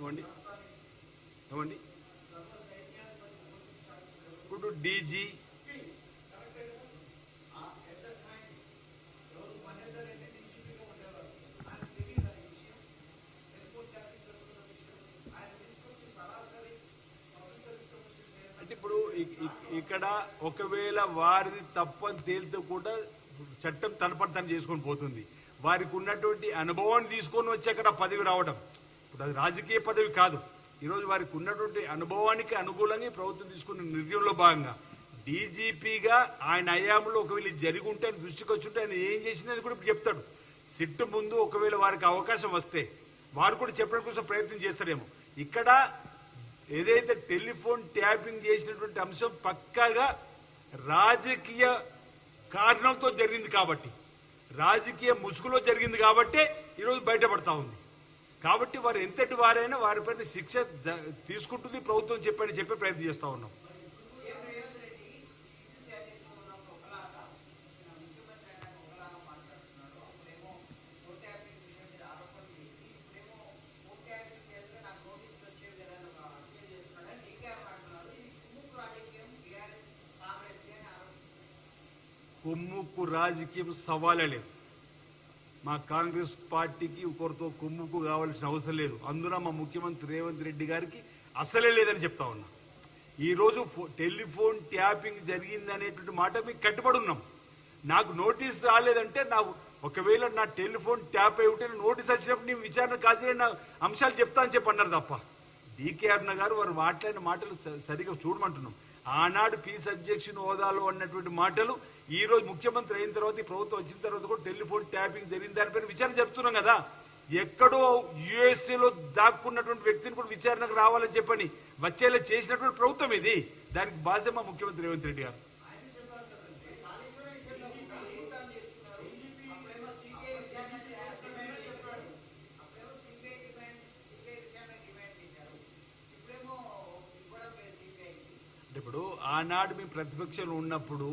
ఏమండి ఏమండి ఇప్పుడు డీజీ అంటే ఇప్పుడు ఇక్కడ ఒకవేళ వారిది తప్పని తేలితే కూడా చట్టం తన పని తను చేసుకొని పోతుంది. వారికి ఉన్నటువంటి అనుభవాన్ని తీసుకొని వచ్చి అక్కడ పదవి రావడం, ఇప్పుడు అది రాజకీయ పదవి కాదు. ఈరోజు వారికి ఉన్నటువంటి అనుభవానికి అనుకూలంగా ప్రభుత్వం తీసుకున్న నిర్ణయంలో భాగంగా డీజీపీగా ఆయన హయాంలో ఒకవేళ జరిగి ఉంటే ఆయన దృష్టికి వచ్చి ఉంటే ఆయన ఏం చేసిందని కూడా ఇప్పుడు చెప్తాడు. సిట్టు ముందు ఒకవేళ వారికి అవకాశం వస్తే వారు కూడా చెప్పడం కోసం ప్రయత్నం చేస్తారేమో. ఇక్కడ ఏదైతే టెలిఫోన్ ట్యాపింగ్ చేసినటువంటి అంశం పక్కాగా రాజకీయ కారణంతో జరిగింది కాబట్టి, రాజకీయ ముసుగులో జరిగింది కాబట్టి ఈరోజు బయటపడతా ఉంది. కాబట్టి వారు ఎంతటి వారైనా వారిపైన శిక్ష తీసుకుంటుంది ప్రభుత్వం చెప్పే ప్రయత్నం చేస్తా ఉన్నాం. కుమ్ముకు రాజకీయం సవాలే లేదు. మా కాంగ్రెస్ పార్టీకి ఒకరితో కుమ్ముకు కావాల్సిన అవసరం లేదు. అందులో మా ముఖ్యమంత్రి రేవంత్ రెడ్డి గారికి అసలే లేదని చెప్తా ఉన్నా. ఈ రోజు టెలిఫోన్ ట్యాపింగ్ జరిగింది అనేటువంటి మాట మీకు కట్టుబడి ఉన్నాం. నాకు నోటీస్ రాలేదంటే ఒకవేళ నా టెలిఫోన్ ట్యాప్ అయి ఉంటే నోటీస్ వచ్చినప్పుడు నేను విచారణ కాసిన అంశాలు చెప్తా అని చెప్పి అన్నారు తప్ప డీకే అరుణ గారు వారు మాట్లాడిన మాటలు సరిగా చూడమంటున్నాం. ఆనాడు పీస్ అధ్యక్షుని హోదాలో అన్నటువంటి మాటలు ఈ రోజు ముఖ్యమంత్రి అయిన తర్వాత ఈ ప్రభుత్వం వచ్చిన తర్వాత కూడా టెలిఫోన్ ట్యాపింగ్ జరిగిన దానిపైన విచారణ జరుపుతున్నాం కదా. ఎక్కడో యుఎస్ఏలో దాక్కున్నటువంటి వ్యక్తిని కూడా విచారణకు రావాలని చెప్పని వచ్చేలా చేసినటువంటి ప్రభుత్వం ఇది. దానికి బాధ్యత మా ముఖ్యమంత్రి రేవంత్ రెడ్డి గారు. ఇప్పుడు ఆనాడు మేము ప్రతిపక్షంలో ఉన్నప్పుడు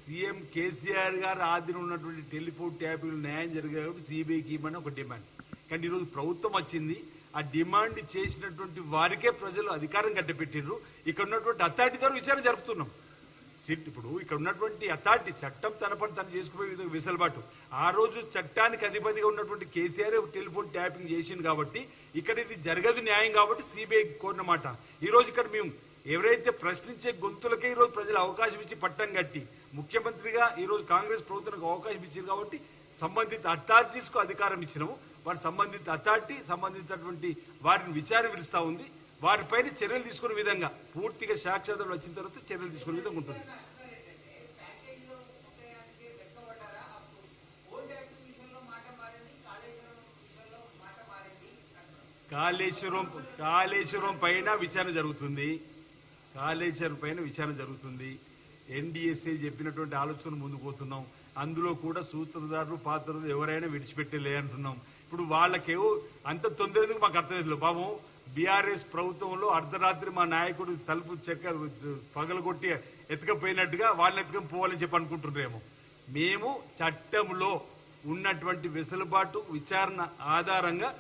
సీఎం కేసీఆర్ గారు ఆదిన ఉన్నటువంటి టెలిఫోన్ ట్యాపింగ్ న్యాయం జరిగే సిబిఐకి ఇవ్వమని ఒక డిమాండ్. కానీ ఈరోజు ప్రభుత్వం వచ్చింది, ఆ డిమాండ్ చేసినటువంటి వారికే ప్రజలు అధికారం కట్టబెట్టిర్రు. ఇక్కడ ఉన్నటువంటి అథారిటీ ద్వారా విచారణ జరుపుతున్నాం. ఇప్పుడు ఇక్కడ ఉన్నటువంటి అథారిటీ చట్టం తన పని తను చేసుకునే విధంగా వెసులుబాటు. ఆ రోజు చట్టానికి అధిపతిగా ఉన్నటువంటి కేసీఆర్ టెలిఫోన్ ట్యాపింగ్ చేసింది కాబట్టి ఇక్కడ ఇది జరగదు న్యాయం కాబట్టి సిబిఐ కోరినమాట. ఈ రోజు ఇక్కడ మేము ఎవరైతే ప్రశ్నించే గొంతులకే ఈ రోజు ప్రజలు అవకాశం ఇచ్చి పట్టం కట్టి ముఖ్యమంత్రిగా ఈ రోజు కాంగ్రెస్ ప్రభుత్వానికి అవకాశం ఇచ్చింది కాబట్టి సంబంధిత అథారిటీస్ కు అధికారం ఇచ్చినాము. వారి సంబంధిత అథారిటీ సంబంధించినటువంటి వారిని విచారణ పిలుస్తా ఉంది. వారిపైన చర్యలు తీసుకునే విధంగా పూర్తిగా సాక్ష్యాధారాలు వచ్చిన తర్వాత చర్యలు తీసుకునే విధంగా ఉంటుంది. కాళేశ్వరం పైన విచారణ జరుగుతుంది. కాళేశ్వరం పైన విచారణ జరుగుతుంది. ఎన్డీఎస్ఏ చెప్పినటువంటి ఆలోచన ముందుకు పోతున్నాం. అందులో కూడా సూత్రధారులు పాత్రలు ఎవరైనా విడిచిపెట్టలే అంటున్నాం. ఇప్పుడు వాళ్ళకేవో అంత తొందర ఎందుకు మాకు అర్థమైంది. పాపం బీఆర్ఎస్ ప్రభుత్వంలో అర్ధరాత్రి మా నాయకుడు తలుపు చెక్క పగలగొట్టి ఎత్తుకపోయినట్టుగా వాళ్ళని ఎత్తుకొని పోవాలని చెప్పి అనుకుంటున్నారేమో. మేము చట్టంలో ఉన్నటువంటి వెసులుబాటు విచారణ ఆధారంగా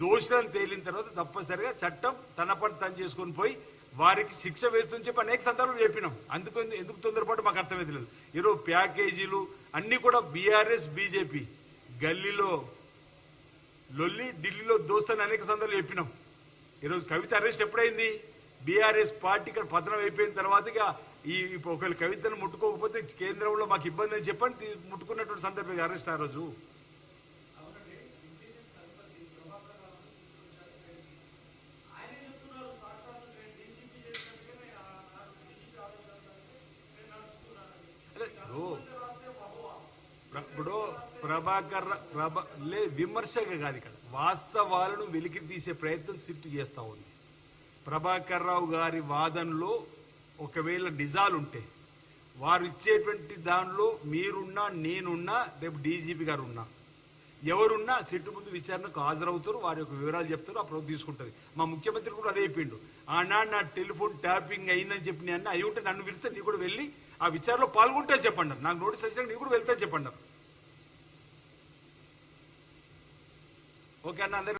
దోషులను తేలిన తర్వాత తప్పనిసరిగా చట్టం తన పని తను చేసుకుని పోయి వారికి శిక్ష వేస్తుందని చెప్పి అనేక సందర్భాలు చెప్పినాం. ఎందుకు తొందరపాటు మాకు అర్థమైతే లేదు. ఈరోజు ప్యాకేజీలు అన్ని కూడా బీఆర్ఎస్ బీజేపీ గల్లీలో లొల్లి ఢిల్లీలో దోస్తని అనేక సందర్భాలు చెప్పినాం. ఈరోజు కవిత అరెస్ట్ ఎప్పుడైంది? బీఆర్ఎస్ పార్టీ ఇక్కడ పతనం అయిపోయిన తర్వాత ఒకవేళ కవితను ముట్టుకోకపోతే కేంద్రంలో మాకు ఇబ్బంది అని చెప్పని ముట్టుకున్నటువంటి సందర్భంగా అరెస్ట్ ఆ రోజు. ఇప్పుడు విమర్శగా కాదు, ఇక్కడ వాస్తవాలను వెలికి తీసే ప్రయత్నం సిట్ చేస్తా ఉంది. ప్రభాకర్ రావు గారి వాదనలో ఒకవేళ నిజాలుంటే వారు ఇచ్చేటువంటి దానిలో మీరున్నా నేనున్నా రేపు డీజీపీ గారు ఉన్నా ఎవరున్నా సిట్టు ముందు విచారణకు హాజరవుతారు. వారి యొక్క వివరాలు చెప్తారు. అప్పుడు తీసుకుంటుంది. మా ముఖ్యమంత్రి కూడా అదే చెప్పిండు. ఆనాడు నా టెలిఫోన్ ట్యాపింగ్ అయిందని చెప్పి నేను అయి ఉంటే నన్ను పిలిస్తే నీ కూడా వెళ్ళి ఆ విచారణలో పాల్గొంటే చెప్పండి. నాకు నోటీస్ వచ్చినా నీ కూడా వెళ్తా చెప్పండి. ఓకే అన్న అందరూ